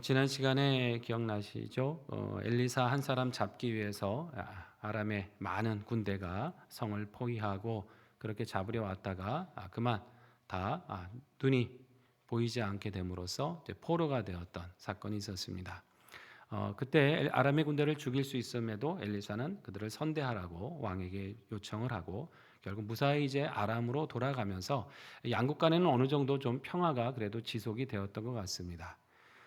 지난 시간에 기억나시죠? 엘리사 한 사람 잡기 위해서 아람의 많은 군대가 성을 포위하고 그렇게 잡으려 왔다가 그만 다 눈이 보이지 않게 됨으로써 이제 포로가 되었던 사건이 있었습니다. 그때 아람의 군대를 죽일 수 있음에도 엘리사는 그들을 선대하라고 왕에게 요청을 하고 결국 무사히 이제 아람으로 돌아가면서 양국 간에는 어느 정도 좀 평화가 그래도 지속이 되었던 것 같습니다.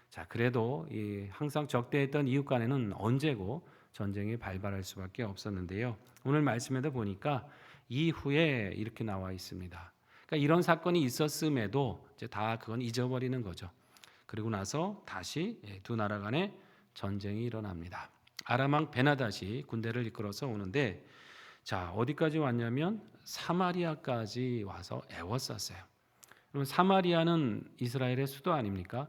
자, 그래도 항상 적대했던 이웃 간에는 언제고 전쟁이 발발할 수밖에 없었는데요. 오늘 말씀에도 보니까 이후에 이렇게 나와 있습니다. 그러니까 이런 사건이 있었음에도 이제 다 그건 잊어버리는 거죠. 그리고 나서 다시 두 나라 간에 전쟁이 일어납니다. 아람 왕 베나닷이 군대를 이끌어서 오는데, 자, 어디까지 왔냐면 사마리아까지 와서 애워쌌어요. 그럼 사마리아는 이스라엘의 수도 아닙니까?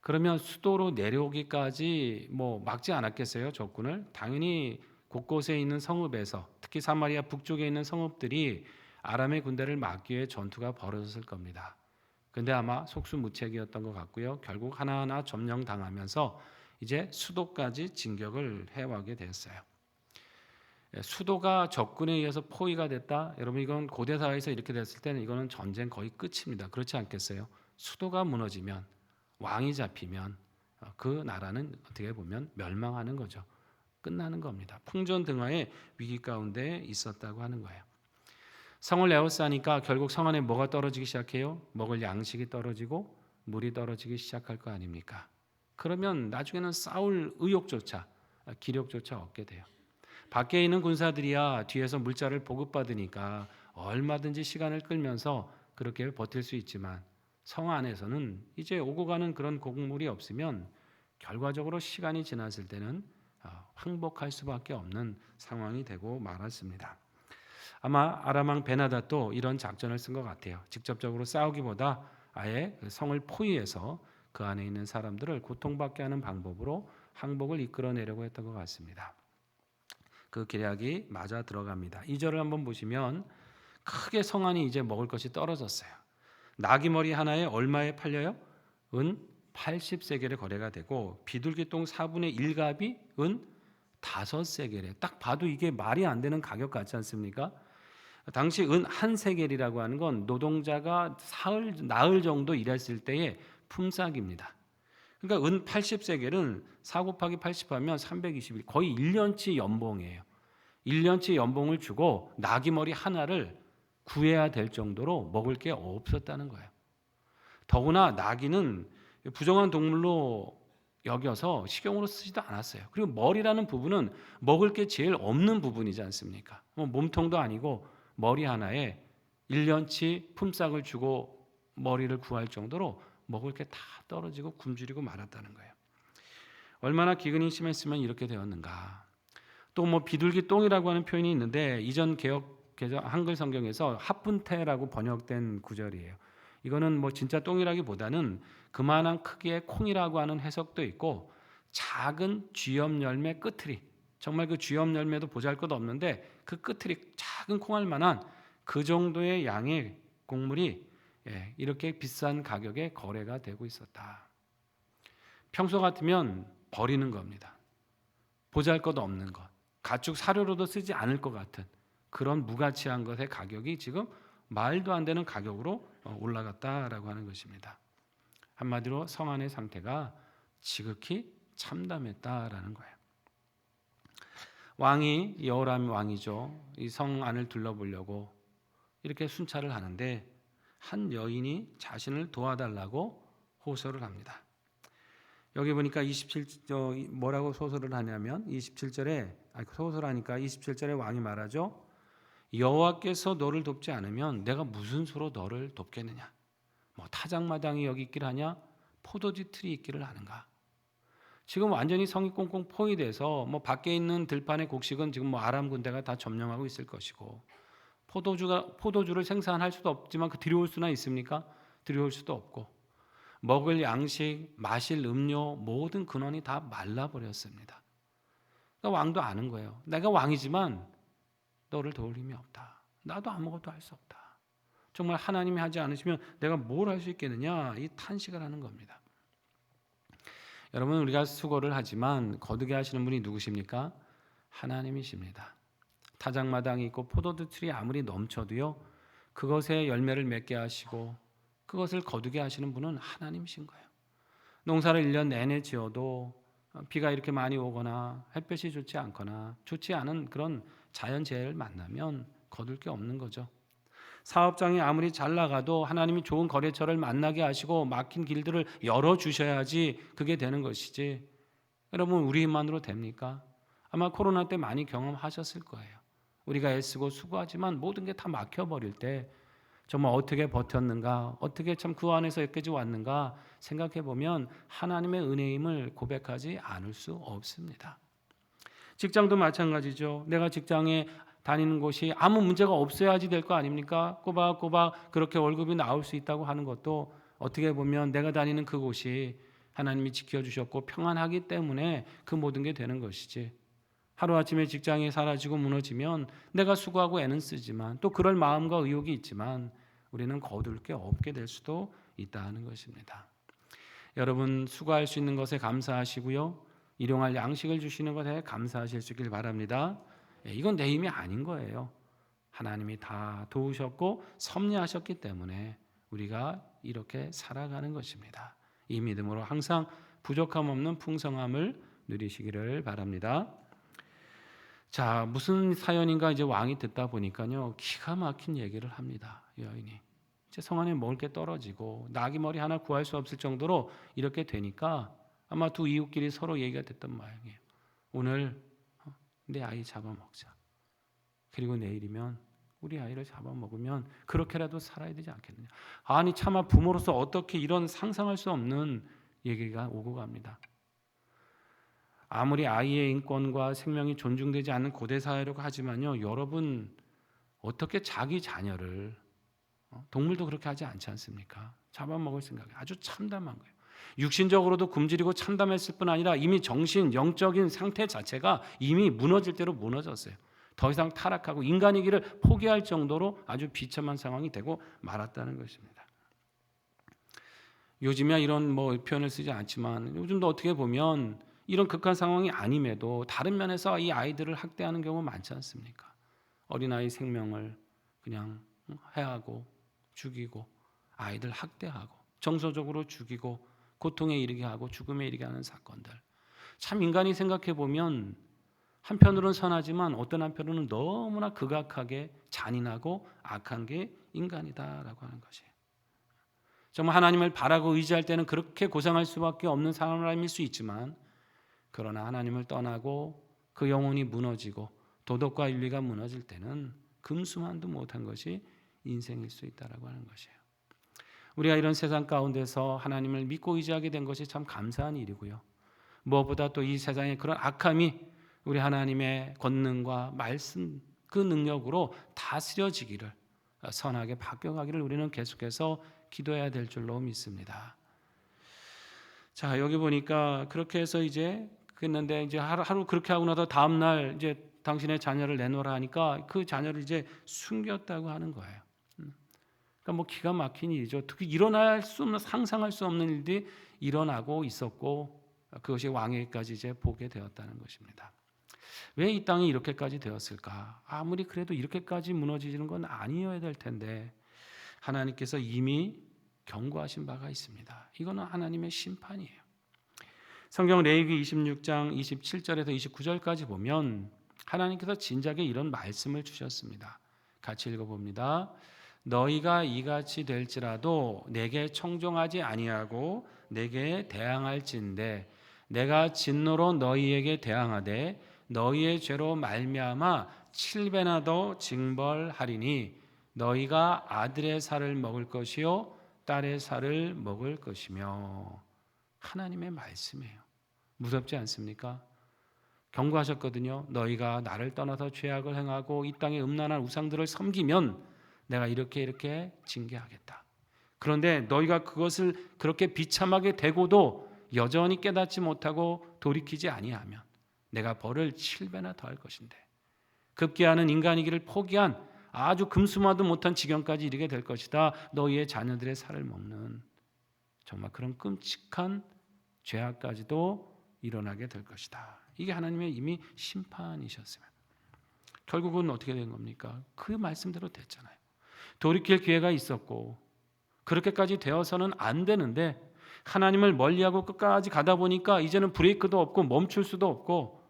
그러면 수도로 내려오기까지 막지 않았겠어요, 적군을? 당연히 곳곳에 있는 성읍에서, 특히 사마리아 북쪽에 있는 성읍들이 아람의 군대를 막기 위해 전투가 벌어졌을 겁니다. 근데 아마 속수무책이었던 것 같고요. 결국 하나하나 점령당하면서 이제 수도까지 진격을 해와게 됐어요. 수도가 적군에 의해서 포위가 됐다. 여러분, 이건 고대 사회에서 이렇게 됐을 때는 이거는 전쟁 거의 끝입니다. 그렇지 않겠어요? 수도가 무너지면, 왕이 잡히면 그 나라는 어떻게 보면 멸망하는 거죠. 끝나는 겁니다. 풍전등화의 위기 가운데 있었다고 하는 거예요. 성을 에워싸니까 결국 성 안에 뭐가 떨어지기 시작해요? 먹을 양식이 떨어지고 물이 떨어지기 시작할 거 아닙니까? 그러면 나중에는 싸울 의욕조차, 기력조차 얻게 돼요. 밖에 있는 군사들이야 뒤에서 물자를 보급받으니까 얼마든지 시간을 끌면서 그렇게 버틸 수 있지만, 성 안에서는 이제 오고 가는 그런 곡물이 없으면 결과적으로 시간이 지났을 때는 항복할 수밖에 없는 상황이 되고 말았습니다. 아마 아람 왕 베나닷도 이런 작전을 쓴 것 같아요. 직접적으로 싸우기보다 아예 성을 포위해서 그 안에 있는 사람들을 고통받게 하는 방법으로 항복을 이끌어내려고 했던 것 같습니다. 그 계략이 맞아 들어갑니다. 2절을 한번 보시면 크게 성 안이 이제 먹을 것이 떨어졌어요. 나귀 머리 하나에 얼마에 팔려요? 은 80세겔의 거래가 되고 비둘기똥 4분의 1갑이 은 5세겔에, 딱 봐도 이게 말이 안 되는 가격 같지 않습니까? 당시 은 한 세겔이라고 하는 건 노동자가 나흘 정도 일했을 때의 품삯입니다. 그러니까 은 80세겔은 4 곱하기 80 하면 320일, 거의 1년치 연봉이에요. 1년치 연봉을 주고 나귀 머리 하나를 구해야 될 정도로 먹을 게 없었다는 거예요. 더구나 나귀는 부정한 동물로 여겨서 식용으로 쓰지도 않았어요. 그리고 머리라는 부분은 먹을 게 제일 없는 부분이지 않습니까? 몸통도 아니고 머리 하나에 1년치 품삯을 주고 머리를 구할 정도로 먹을 게 다 떨어지고 굶주리고 말았다는 거예요. 얼마나 기근이 심했으면 이렇게 되었는가. 또 비둘기 똥이라고 하는 표현이 있는데 이전 개혁 한글 성경에서 합분태라고 번역된 구절이에요. 이거는 진짜 똥이라기보다는 그만한 크기의 콩이라고 하는 해석도 있고, 작은 쥐염 열매 끝트리, 정말 그 쥐염 열매도 보잘것없는데 그 끝트리 작은 콩알 만한 그 정도의 양의 곡물이 이렇게 비싼 가격에 거래가 되고 있었다. 평소 같으면 버리는 겁니다. 보잘것없는 것, 가축 사료로도 쓰지 않을 것 같은 그런 무가치한 것의 가격이 지금 말도 안 되는 가격으로 올라갔다라고 하는 것입니다. 한마디로 성 안의 상태가 지극히 참담했다라는 거예요. 왕이, 여호람 왕이죠, 이 성 안을 둘러보려고 이렇게 순찰을 하는데 한 여인이 자신을 도와달라고 호소를 합니다. 여기 보니까 27절 뭐라고 소설을 하냐면 27절에 소설을 하니까 27절에 왕이 말하죠. 여호와께서 너를 돕지 않으면 내가 무슨 수로 너를 돕겠느냐. 타작마당이 여기 있기를 하냐, 포도지 틀이 있기를 하는가. 지금 완전히 성이 꽁꽁 포위돼서 밖에 있는 들판의 곡식은 지금 아람 군대가 다 점령하고 있을 것이고, 포도주를 생산할 수도 없지만 들여올 수나 있습니까? 들여올 수도 없고, 먹을 양식, 마실 음료 모든 근원이 다 말라버렸습니다. 그러니까 왕도 아는 거예요. 내가 왕이지만 너를 도울 힘이 없다. 나도 아무것도 할 수 없다. 정말 하나님이 하지 않으시면 내가 뭘 할 수 있겠느냐, 이 탄식을 하는 겁니다. 여러분, 우리가 수고를 하지만 거두게 하시는 분이 누구십니까? 하나님이십니다. 타작마당이 있고 포도들이 아무리 넘쳐도요, 그것에 열매를 맺게 하시고 그것을 거두게 하시는 분은 하나님이신 거예요. 농사를 1년 내내 지어도 비가 이렇게 많이 오거나 햇볕이 좋지 않거나 좋지 않은 그런 자연재해를 만나면 거둘 게 없는 거죠. 사업장이 아무리 잘 나가도 하나님이 좋은 거래처를 만나게 하시고 막힌 길들을 열어주셔야지 그게 되는 것이지, 여러분 우리 힘만으로 됩니까? 아마 코로나 때 많이 경험하셨을 거예요. 우리가 애쓰고 수고하지만 모든 게 다 막혀버릴 때 정말 어떻게 버텼는가, 어떻게 참 그 안에서 여기까지 왔는가 생각해 보면 하나님의 은혜임을 고백하지 않을 수 없습니다. 직장도 마찬가지죠. 내가 직장에 다니는 곳이 아무 문제가 없어야지 될 거 아닙니까? 꼬박꼬박 그렇게 월급이 나올 수 있다고 하는 것도 어떻게 보면 내가 다니는 그곳이 하나님이 지켜주셨고 평안하기 때문에 그 모든 게 되는 것이지, 하루아침에 직장이 사라지고 무너지면 내가 수고하고 애는 쓰지만 또 그럴 마음과 의욕이 있지만 우리는 거둘 게 없게 될 수도 있다는 것입니다. 여러분, 수고할 수 있는 것에 감사하시고요, 일용할 양식을 주시는 것에 감사하실 수 있길 바랍니다. 이건 내 힘이 아닌 거예요. 하나님이 다 도우셨고 섭리하셨기 때문에 우리가 이렇게 살아가는 것입니다. 이 믿음으로 항상 부족함 없는 풍성함을 누리시기를 바랍니다. 자, 무슨 사연인가 이제 왕이 듣다 보니까요, 기가 막힌 얘기를 합니다. 여인이 이제 성 안에 먹을 게 떨어지고 나귀 머리 하나 구할 수 없을 정도로 이렇게 되니까 아마 두 이웃끼리 서로 얘기가 됐던 모양이에요. 오늘 내 아이 잡아먹자. 그리고 내일이면 우리 아이를 잡아먹으면 그렇게라도 살아야 되지 않겠느냐. 아니 차마 부모로서 어떻게 이런 상상할 수 없는 얘기가 오고 갑니다. 아무리 아이의 인권과 생명이 존중되지 않는 고대 사회라고 하지만요, 여러분 어떻게 자기 자녀를, 동물도 그렇게 하지 않지 않습니까? 잡아먹을 생각이 아주 참담한 거예요. 육신적으로도 굶주리고 참담했을 뿐 아니라 이미 정신, 영적인 상태 자체가 이미 무너질 대로 무너졌어요. 더 이상 타락하고 인간이기를 포기할 정도로 아주 비참한 상황이 되고 말았다는 것입니다. 요즘이야 이런 표현을 쓰지 않지만 요즘도 어떻게 보면 이런 극한 상황이 아님에도 다른 면에서 이 아이들을 학대하는 경우 많지 않습니까? 어린아이 생명을 그냥 해하고 죽이고 아이들 학대하고 정서적으로 죽이고 고통에 이르게 하고 죽음에 이르게 하는 사건들, 참 인간이 생각해 보면 한편으로는 선하지만 어떤 한편으로는 너무나 극악하게 잔인하고 악한 게 인간이다라고 하는 것이에요. 정말 하나님을 바라고 의지할 때는 그렇게 고생할 수밖에 없는 사람일 수 있지만, 그러나 하나님을 떠나고 그 영혼이 무너지고 도덕과 윤리가 무너질 때는 금수만도 못한 것이 인생일 수 있다라고 하는 것이에요. 우리가 이런 세상 가운데서 하나님을 믿고 의지하게 된 것이 참 감사한 일이고요, 무엇보다 또 이 세상의 그런 악함이 우리 하나님의 권능과 말씀 그 능력으로 다스려지기를, 선하게 바뀌어가기를 우리는 계속해서 기도해야 될 줄로 믿습니다. 자, 여기 보니까 그렇게 해서 이제 그랬는데 이제 하루 그렇게 하고 나서 다음 날 이제 당신의 자녀를 내놓으라 하니까 그 자녀를 이제 숨겼다고 하는 거예요. 그러니까 기가 막힌 일이죠. 특히 일어날 수 없는, 상상할 수 없는 일들이 일어나고 있었고 그것이 왕에게까지 이제 보게 되었다는 것입니다. 왜 이 땅이 이렇게까지 되었을까? 아무리 그래도 이렇게까지 무너지는 건 아니어야 될 텐데 하나님께서 이미 경고하신 바가 있습니다. 이거는 하나님의 심판이에요. 성경 레위기 26장 27절에서 29절까지 보면 하나님께서 진작에 이런 말씀을 주셨습니다. 같이 읽어봅니다. 너희가 이같이 될지라도 내게 청종하지 아니하고 내게 대항할진대 내가 진노로 너희에게 대항하되 너희의 죄로 말미암아 7배나 더 징벌하리니 너희가 아들의 살을 먹을 것이요 딸의 살을 먹을 것이며. 하나님의 말씀이에요. 무섭지 않습니까? 경고하셨거든요. 너희가 나를 떠나서 죄악을 행하고 이 땅의 음란한 우상들을 섬기면 내가 이렇게 징계하겠다. 그런데 너희가 그것을 그렇게 비참하게 되고도 여전히 깨닫지 못하고 돌이키지 아니하면 내가 벌을 7배나 더할 것인데, 급기야는 인간이기를 포기한 아주 금수마도 못한 지경까지 이르게 될 것이다. 너희의 자녀들의 살을 먹는 정말 그런 끔찍한 죄악까지도 일어나게 될 것이다. 이게 하나님의 이미 심판이셨으면 결국은 어떻게 된 겁니까? 그 말씀대로 됐잖아요. 돌이킬 기회가 있었고 그렇게까지 되어서는 안 되는데 하나님을 멀리하고 끝까지 가다 보니까 이제는 브레이크도 없고 멈출 수도 없고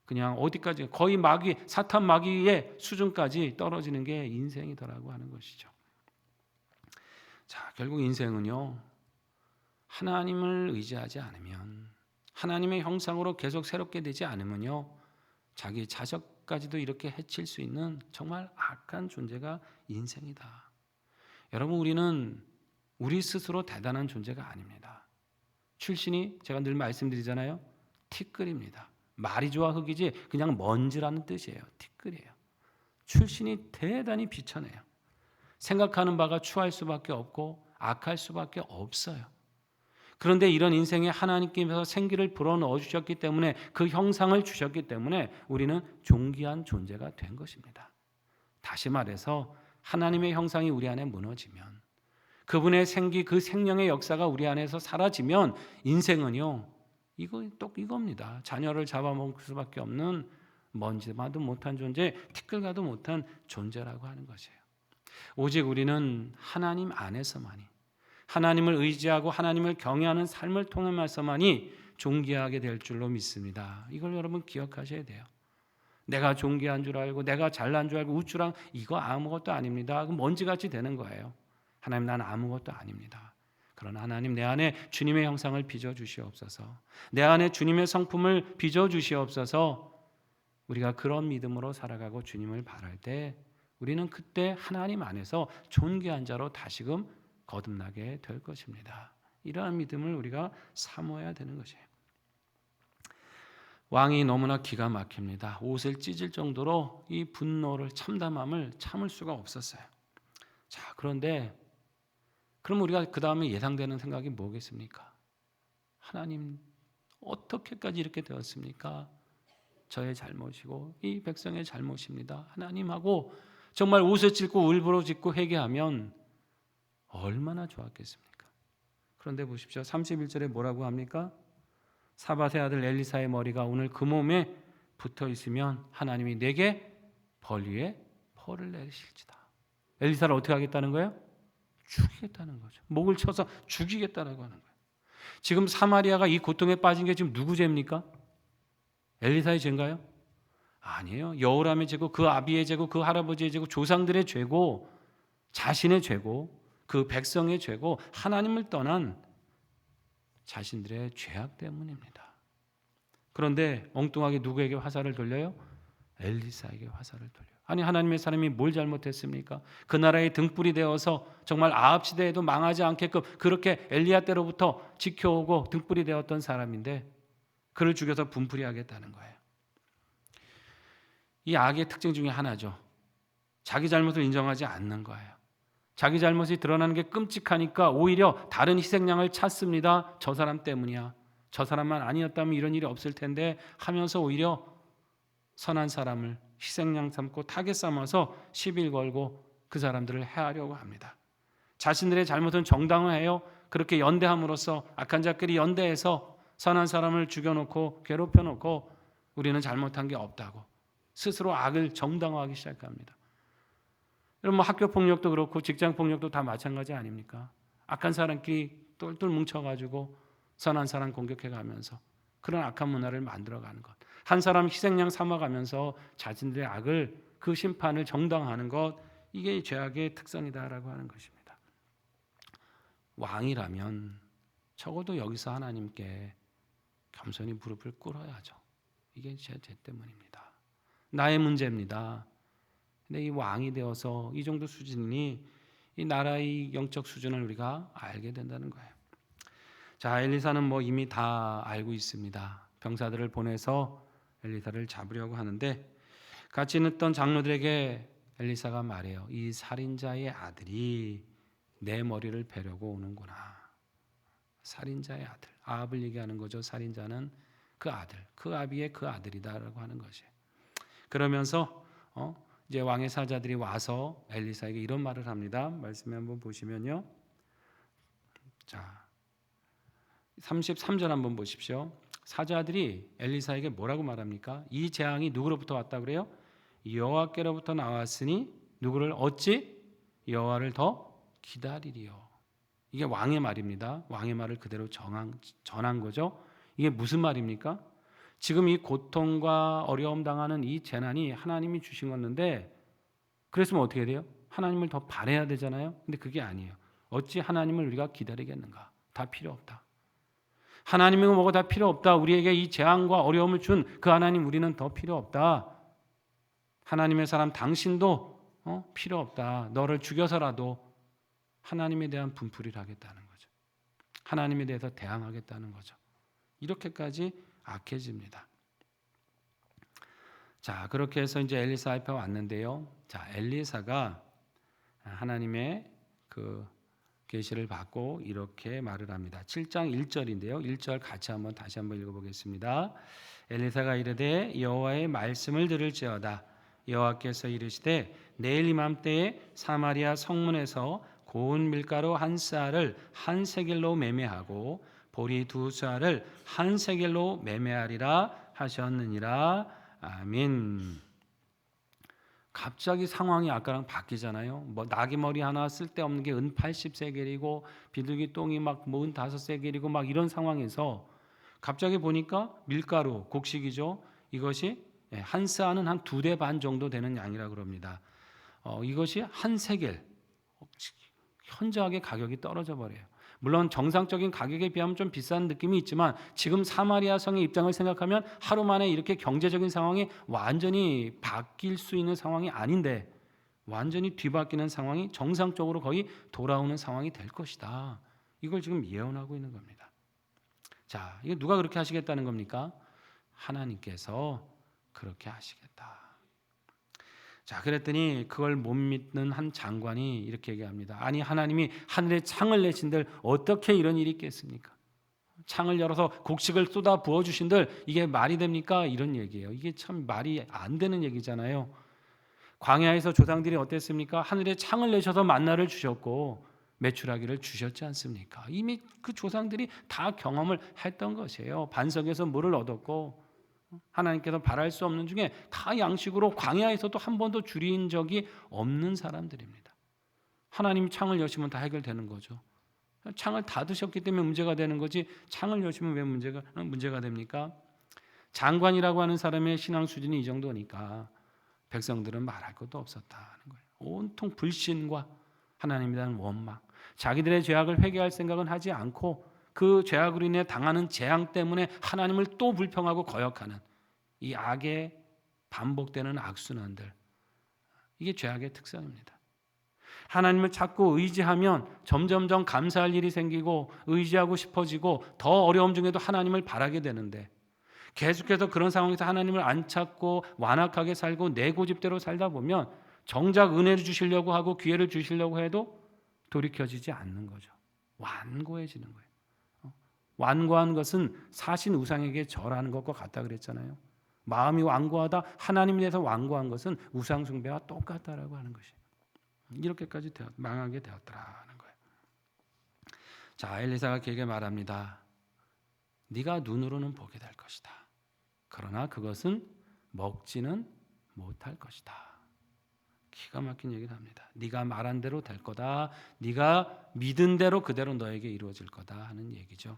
그냥 어디까지 거의 마귀 사탄 마귀의 수준까지 떨어지는 게 인생이더라고 하는 것이죠. 자, 결국 인생은요. 하나님을 의지하지 않으면 하나님의 형상으로 계속 새롭게 되지 않으면요. 자기 자식까지도 이렇게 해칠 수 있는 정말 악한 존재가 인생이다. 여러분 우리는 우리 스스로 대단한 존재가 아닙니다. 출신이 제가 늘 말씀드리잖아요. 티끌입니다. 말이 좋아 흙이지 그냥 먼지라는 뜻이에요. 티끌이에요. 출신이 대단히 비천해요. 생각하는 바가 추할 수밖에 없고 악할 수밖에 없어요. 그런데 이런 인생에 하나님께서 생기를 불어넣어 주셨기 때문에 그 형상을 주셨기 때문에 우리는 존귀한 존재가 된 것입니다. 다시 말해서 하나님의 형상이 우리 안에 무너지면 그분의 생기 그 생명의 역사가 우리 안에서 사라지면 인생은요. 이겁니다. 자녀를 잡아먹을 수밖에 없는 먼지마도 못한 존재, 티끌과도 못한 존재라고 하는 것이에요. 오직 우리는 하나님 안에서만이 하나님을 의지하고 하나님을 경외하는 삶을 통해서만이 존귀하게 될 줄로 믿습니다. 이걸 여러분 기억하셔야 돼요. 내가 존귀한 줄 알고 내가 잘난 줄 알고 우쭐한 이거 아무것도 아닙니다. 먼지같이 되는 거예요. 하나님 나는 아무것도 아닙니다. 그러나 하나님 내 안에 주님의 형상을 빚어주시옵소서. 내 안에 주님의 성품을 빚어주시옵소서. 우리가 그런 믿음으로 살아가고 주님을 바랄 때 우리는 그때 하나님 안에서 존귀한 자로 다시금 거듭나게 될 것입니다. 이러한 믿음을 우리가 사모해야 되는 것이에요. 왕이 너무나 기가 막힙니다. 옷을 찢을 정도로 이 분노를 참담함을 참을 수가 없었어요. 자, 그런데 그럼 우리가 그 다음에 예상되는 생각이 뭐겠습니까? 하나님 어떻게까지 이렇게 되었습니까? 저의 잘못이고 이 백성의 잘못입니다. 하나님하고 정말 옷을 찢고 울부러짓고 회개하면 얼마나 좋았겠습니까? 그런데 보십시오. 31절에 뭐라고 합니까? 사밧의 아들 엘리사의 머리가 오늘 그 몸에 붙어 있으면 하나님이 내게 벌 위에 벌을 내리실지다. 엘리사를 어떻게 하겠다는 거예요? 죽이겠다는 거죠. 목을 쳐서 죽이겠다라고 하는 거예요. 지금 사마리아가 이 고통에 빠진 게 지금 누구 죄입니까? 엘리사의 죄인가요? 아니에요. 여호람의 죄고 그 아비의 죄고 그 할아버지의 죄고 조상들의 죄고 자신의 죄고 그 백성의 죄고 하나님을 떠난 자신들의 죄악 때문입니다. 그런데 엉뚱하게 누구에게 화살을 돌려요? 엘리사에게 화살을 돌려요. 아니 하나님의 사람이 뭘 잘못했습니까? 그 나라의 등불이 되어서 정말 아합 시대에도 망하지 않게끔 그렇게 엘리야 때로부터 지켜오고 등불이 되었던 사람인데 그를 죽여서 분풀이하겠다는 거예요. 이 악의 특징 중에 하나죠. 자기 잘못을 인정하지 않는 거예요. 자기 잘못이 드러나는 게 끔찍하니까 오히려 다른 희생양을 찾습니다. 저 사람 때문이야. 저 사람만 아니었다면 이런 일이 없을 텐데 하면서 오히려 선한 사람을 희생양 삼고 타겟 삼아서 시비를 걸고 그 사람들을 해하려고 합니다. 자신들의 잘못은 정당화해요. 그렇게 연대함으로써 악한 자끼리 연대해서 선한 사람을 죽여놓고 괴롭혀놓고 우리는 잘못한 게 없다고 스스로 악을 정당화하기 시작합니다. 여러분 뭐 학교 폭력도 그렇고 직장 폭력도 다 마찬가지 아닙니까? 악한 사람끼리 똘똘 뭉쳐가지고 선한 사람 공격해가면서 그런 악한 문화를 만들어가는 것. 한 사람 희생양 삼아가면서 자신들의 악을 그 심판을 정당화하는 것. 이게 죄악의 특성이다라고 하는 것입니다. 왕이라면 적어도 여기서 하나님께 겸손히 무릎을 꿇어야죠. 이게 제 죄 때문입니다. 나의 문제입니다. 근데 이 왕이 되어서 이 정도 수준이 이 나라의 영적 수준을 우리가 알게 된다는 거예요. 자, 엘리사는 뭐 이미 다 알고 있습니다. 병사들을 보내서 엘리사를 잡으려고 하는데 같이 있던 장로들에게 엘리사가 말해요. 이 살인자의 아들이 내 머리를 베려고 오는구나. 살인자의 아들. 아합을 얘기하는 거죠. 살인자는 그 아들. 그 아비의 그 아들이다라고 하는 것이에요. 그러면서 이제 왕의 사자들이 와서 엘리사에게 이런 말을 합니다. 말씀에 한번 보시면요. 자, 33절 한번 보십시오. 사자들이 엘리사에게 뭐라고 말합니까? 이 재앙이 누구로부터 왔다 그래요? 여호와께로부터 나왔으니 누구를 어찌 여호와를 더 기다리리요. 이게 왕의 말입니다. 왕의 말을 그대로 전한 거죠. 이게 무슨 말입니까? 지금 이 고통과 어려움 당하는 이 재난이 하나님이 주신 건데, 그랬으면 어떻게 돼요? 하나님을 더 바라야 되잖아요. 근데 그게 아니에요. 어찌 하나님을 우리가 기다리겠는가? 다 필요 없다. 하나님이 뭐가 다 필요 없다. 우리에게 이 재앙과 어려움을 준 그 하나님 우리는 더 필요 없다. 하나님의 사람 당신도 필요 없다. 너를 죽여서라도 하나님에 대한 분풀이를 하겠다는 거죠. 하나님에 대해서 대항하겠다는 거죠. 이렇게까지 악해집니다. 자, 그렇게 해서 이제 엘리사 앞에 왔는데요. 자, 엘리사가 하나님의 그 계시를 받고 이렇게 말을 합니다. 7장 1절인데요. 1절 다시 한번 읽어보겠습니다. 엘리사가 이르되 여호와의 말씀을 들을지어다. 여호와께서 이르시되 내일 이맘때에 사마리아 성문에서 고운 밀가루 한 쌀을 한 세겔로 매매하고 보리 두 쌀을 한 세겔로 매매하리라 하셨느니라. 아멘. 갑자기 상황이 아까랑 바뀌잖아요. 뭐 나귀머리 하나 쓸데없는 게 은 80세겔이고 비둘기 똥이 은 5세겔이고 막 이런 상황에서 갑자기 보니까 밀가루, 곡식이죠. 이것이 한 쌀은 한 2대 반 정도 되는 양이라고 그럽니다. 이것이 한 세겔. 현저하게 가격이 떨어져 버려요. 물론 정상적인 가격에 비하면 좀 비싼 느낌이 있지만 지금 사마리아 성의 입장을 생각하면 하루 만에 이렇게 경제적인 상황이 완전히 바뀔 수 있는 상황이 아닌데 완전히 뒤바뀌는 상황이 정상적으로 거의 돌아오는 상황이 될 것이다. 이걸 지금 예언하고 있는 겁니다. 자, 이거 누가 그렇게 하시겠다는 겁니까? 하나님께서 그렇게 하시겠다. 자, 그랬더니 그걸 못 믿는 한 장관이 이렇게 얘기합니다. 아니, 하나님이 하늘에 창을 내신들 어떻게 이런 일이 있겠습니까? 창을 열어서 곡식을 쏟아 부어주신들 이게 말이 됩니까? 이런 얘기예요. 이게 참 말이 안 되는 얘기잖아요. 광야에서 조상들이 어땠습니까? 하늘에 창을 내셔서 만나를 주셨고 메추라기를 주셨지 않습니까? 이미 그 조상들이 다 경험을 했던 것이에요. 반석에서 물을 얻었고 하나님께서 바랄 수 없는 중에 다 양식으로 광야에서도 한 번도 줄인 적이 없는 사람들입니다. 하나님이 창을 여시면 다 해결되는 거죠. 창을 닫으셨기 때문에 문제가 되는 거지 창을 여시면 왜 문제가 됩니까? 장관이라고 하는 사람의 신앙 수준이 이 정도니까 백성들은 말할 것도 없었다는 거예요. 온통 불신과 하나님에 대한 원망, 자기들의 죄악을 회개할 생각은 하지 않고 그 죄악으로 인해 당하는 재앙 때문에 하나님을 또 불평하고 거역하는 이 악의 반복되는 악순환들, 이게 죄악의 특성입니다. 하나님을 찾고 의지하면 점점점 감사할 일이 생기고 의지하고 싶어지고 더 어려움 중에도 하나님을 바라게 되는데 계속해서 그런 상황에서 하나님을 안 찾고 완악하게 살고 내 고집대로 살다 보면 정작 은혜를 주시려고 하고 기회를 주시려고 해도 돌이켜지지 않는 거죠. 완고해지는 거예요. 완고한 것은 사신 우상에게 절하는 것과 같다 그랬잖아요. 마음이 완고하다, 하나님에 대해서 완고한 것은 우상 숭배와 똑같다라고 하는 것이 이렇게까지 망하게 되었더라는 거예요. 자, 엘리사가 그에게 말합니다. 네가 눈으로는 보게 될 것이다. 그러나 그것은 먹지는 못할 것이다. 기가 막힌 얘기를 합니다. 네가 말한 대로 될 거다. 네가 믿은 대로 그대로 너에게 이루어질 거다 하는 얘기죠.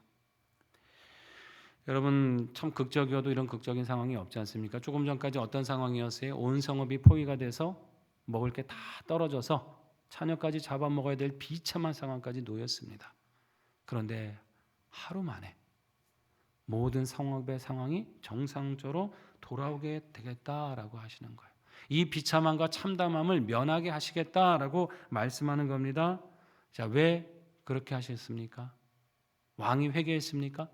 여러분 참 극적이어도 이런 극적인 상황이 없지 않습니까? 조금 전까지 어떤 상황이었어요? 온 성읍이 포위가 돼서 먹을 게 다 떨어져서 자녀까지 잡아먹어야 될 비참한 상황까지 놓였습니다. 그런데 하루 만에 모든 성읍의 상황이 정상적으로 돌아오게 되겠다라고 하시는 거예요. 이 비참함과 참담함을 면하게 하시겠다라고 말씀하는 겁니다. 자, 왜 그렇게 하셨습니까? 왕이 회개했습니까?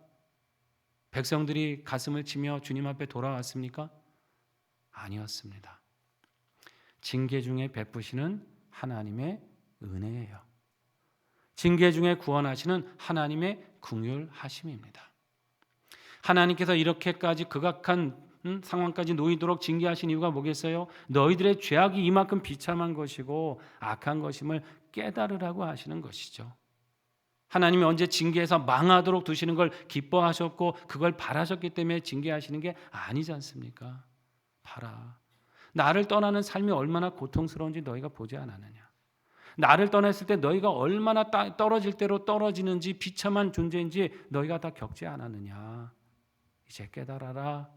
백성들이 가슴을 치며 주님 앞에 돌아왔습니까? 아니었습니다. 징계 중에 베푸시는 하나님의 은혜예요. 징계 중에 구원하시는 하나님의 긍휼하심입니다. 하나님께서 이렇게까지 극악한 상황까지 놓이도록 징계하신 이유가 뭐겠어요? 너희들의 죄악이 이만큼 비참한 것이고 악한 것임을 깨달으라고 하시는 것이죠. 하나님이 언제 징계해서 망하도록 두시는 걸 기뻐하셨고 그걸 바라셨기 때문에 징계하시는 게 아니지 않습니까? 봐라. 나를 떠나는 삶이 얼마나 고통스러운지 너희가 보지 않았느냐. 나를 떠났을 때 너희가 얼마나 떨어질 대로 떨어지는지 비참한 존재인지 너희가 다 겪지 않았느냐. 이제 깨달아라.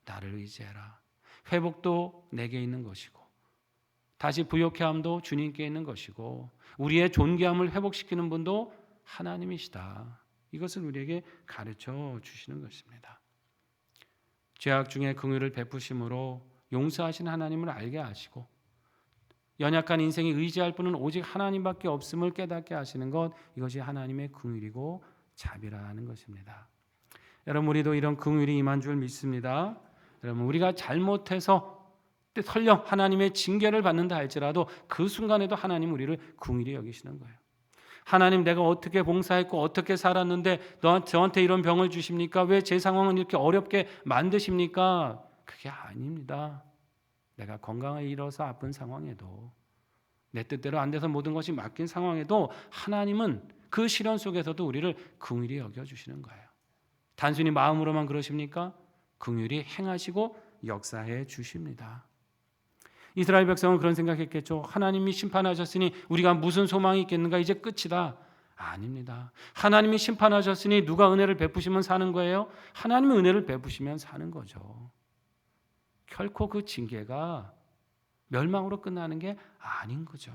나를 의지해라. 회복도 내게 있는 것이고 다시 부욕해 함도 주님께 있는 것이고 우리의 존귀함을 회복시키는 분도 하나님이시다. 이것을 우리에게 가르쳐 주시는 것입니다. 죄악 중에 긍휼을 베푸심으로 용서하시는 하나님을 알게 하시고 연약한 인생에 의지할 분은 오직 하나님밖에 없음을 깨닫게 하시는 것, 이것이 하나님의 긍휼이고 자비라는 것입니다. 여러분, 우리도 이런 긍휼이 임한 줄 믿습니다. 여러분, 우리가 잘못해서 설령 하나님의 징계를 받는다 할지라도 그 순간에도 하나님 우리를 긍휼히 여기시는 거예요. 하나님, 내가 어떻게 봉사했고 어떻게 살았는데 저한테 이런 병을 주십니까? 왜 제 상황은 이렇게 어렵게 만드십니까? 그게 아닙니다. 내가 건강을 잃어서 아픈 상황에도 내 뜻대로 안 돼서 모든 것이 맡긴 상황에도 하나님은 그 시련 속에서도 우리를 긍휼히 여겨주시는 거예요. 단순히 마음으로만 그러십니까? 긍휼히 행하시고 역사해 주십니다. 이스라엘 백성은 그런 생각했겠죠. 하나님이 심판하셨으니 우리가 무슨 소망이 있겠는가? 이제 끝이다. 아닙니다. 하나님이 심판하셨으니 누가 은혜를 베푸시면 사는 거예요? 하나님이 은혜를 베푸시면 사는 거죠. 결코 그 징계가 멸망으로 끝나는 게 아닌 거죠.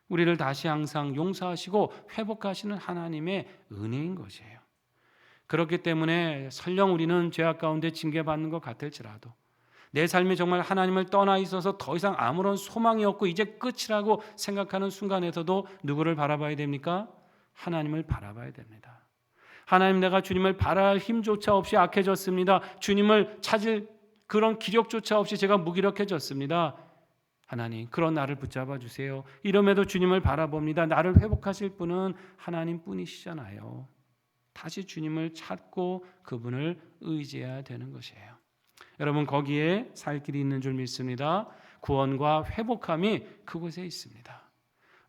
우리를 다시 항상 용서하시고 회복하시는 하나님의 은혜인 것이에요. 그렇기 때문에 설령 우리는 죄악 가운데 징계받는 것 같을지라도 내 삶이 정말 하나님을 떠나 있어서 더 이상 아무런 소망이 없고 이제 끝이라고 생각하는 순간에서도 누구를 바라봐야 됩니까? 하나님을 바라봐야 됩니다. 하나님, 내가 주님을 바라할 힘조차 없이 악해졌습니다. 주님을 찾을 그런 기력조차 없이 제가 무기력해졌습니다. 하나님, 그런 나를 붙잡아 주세요. 이름에도 주님을 바라봅니다. 나를 회복하실 분은 하나님뿐이시잖아요. 다시 주님을 찾고 그분을 의지해야 되는 것이에요. 여러분, 거기에 살 길이 있는 줄 믿습니다. 구원과 회복함이 그곳에 있습니다.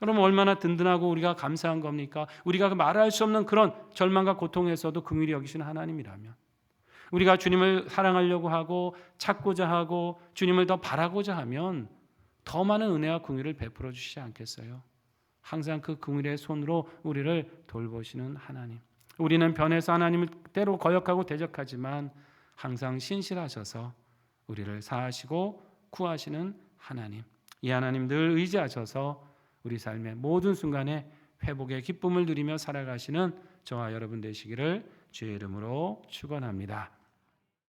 여러분, 얼마나 든든하고 우리가 감사한 겁니까? 우리가 말할 수 없는 그런 절망과 고통에서도 긍휼히 여기시는 하나님이라면, 우리가 주님을 사랑하려고 하고 찾고자 하고 주님을 더 바라고자 하면 더 많은 은혜와 긍휼을 베풀어 주시지 않겠어요? 항상 그 긍휼의 손으로 우리를 돌보시는 하나님. 우리는 변해서 하나님을 때로 거역하고 대적하지만 항상 신실하셔서 우리를 사하시고 구하시는 하나님. 이 하나님 늘 의지하셔서 우리 삶의 모든 순간에 회복의 기쁨을 누리며 살아가시는 저와 여러분 되시기를 주의 이름으로 축원합니다.